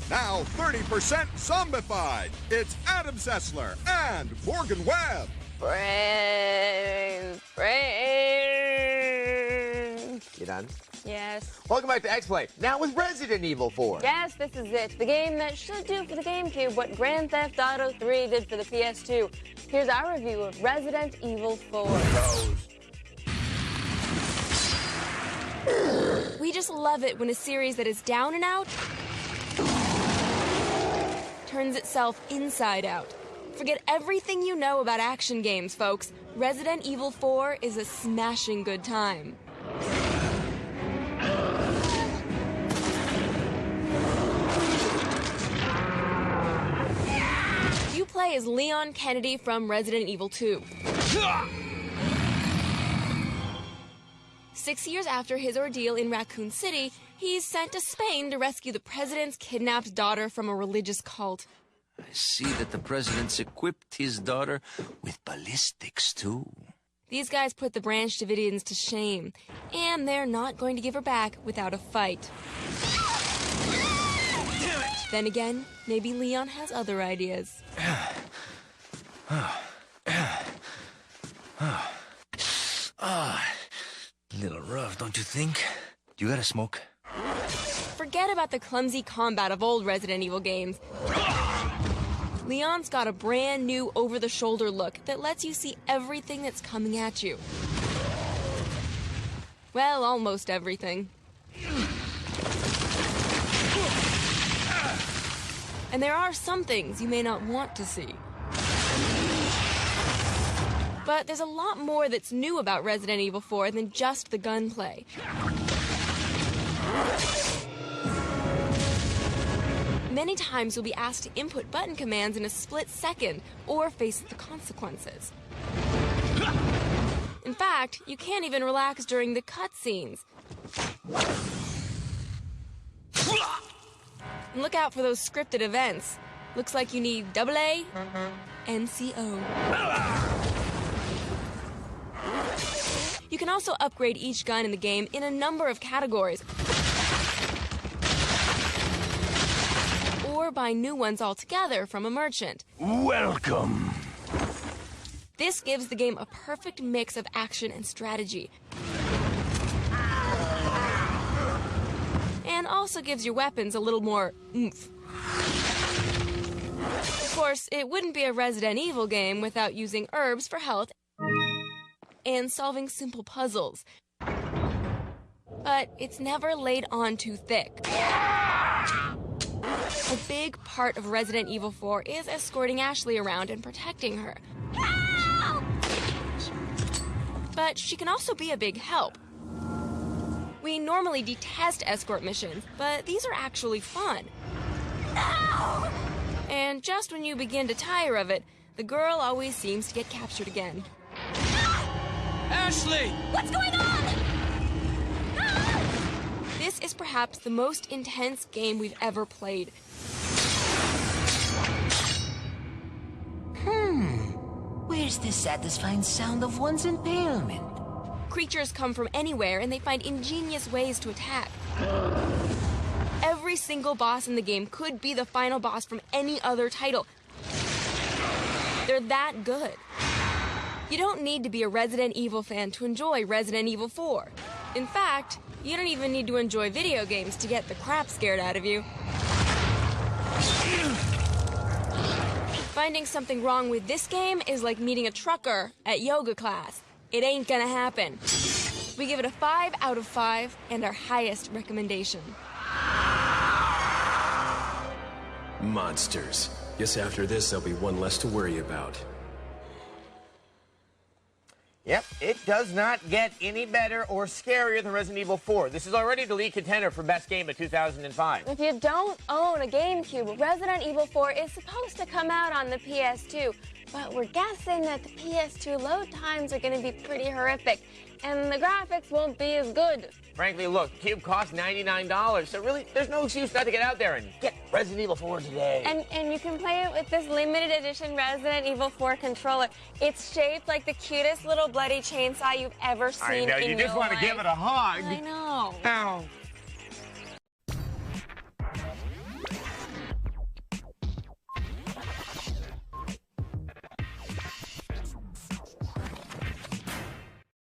Now 30% zombified. It's Adam Sessler and Morgan Webb. Friends. You done? Yes. Welcome back to XPlay. Now with Resident Evil 4. Yes, this is it. The game that should do for the GameCube what Grand Theft Auto 3 did for the PS2. Here's our review of Resident Evil 4. We just love it when a series that is down and out turns itself inside out. Forget everything you know about action games, folks. Resident Evil 4 is a smashing good time. You play as Leon Kennedy from Resident Evil 2. 6 years after his ordeal in Raccoon City, he's sent to Spain to rescue the president's kidnapped daughter from a religious cult. I see that the president's equipped his daughter with ballistics, too. These guys put the Branch Davidians to shame, and they're not going to give her back without a fight. Damn it! Then again, maybe Leon has other ideas. Little rough, don't you think? You got a smoke? Forget about the clumsy combat of old Resident Evil games. Leon's got a brand new over-the-shoulder look that lets you see everything that's coming at you. Well, almost everything. And there are some things you may not want to see. But there's a lot more that's new about Resident Evil 4 than just the gunplay. Many times you'll be asked to input button commands in a split second or face the consequences. In fact, you can't even relax during the cutscenes. And look out for those scripted events. Looks like you need AA and CO. You can also upgrade each gun in the game in a number of categories, or buy new ones altogether from a merchant. Welcome! This gives the game a perfect mix of action and strategy. And also gives your weapons a little more oomph. Of course, it wouldn't be a Resident Evil game without using herbs for health and solving simple puzzles. But it's never laid on too thick. A big part of Resident Evil 4 is escorting Ashley around and protecting her. Help! But she can also be a big help. We normally detest escort missions, but these are actually fun. No! And just when you begin to tire of it, the girl always seems to get captured again. Ashley! What's going on? This is perhaps the most intense game we've ever played. Where's the satisfying sound of one's impalement? Creatures come from anywhere, and they find ingenious ways to attack. Every single boss in the game could be the final boss from any other title. They're that good. You don't need to be a Resident Evil fan to enjoy Resident Evil 4. In fact, you don't even need to enjoy video games to get the crap scared out of you. Finding something wrong with this game is like meeting a trucker at yoga class. It ain't gonna happen. We give it a 5 out of 5 and our highest recommendation. Monsters. Guess after this, there'll be one less to worry about. Yep, it does not get any better or scarier than Resident Evil 4. This is already the lead contender for Best Game of 2005. If you don't own a GameCube, Resident Evil 4 is supposed to come out on the PS2, but we're guessing that the PS2 load times are going to be pretty horrific, and the graphics won't be as good. Frankly, look, Cube costs $99, so really, there's no excuse not to get out there and get Resident Evil 4 today. And you can play it with this limited edition Resident Evil 4 controller. It's shaped like the cutest little bloody chainsaw you've ever seen in your life. I know, you just want to give it a hug. I know. Ow.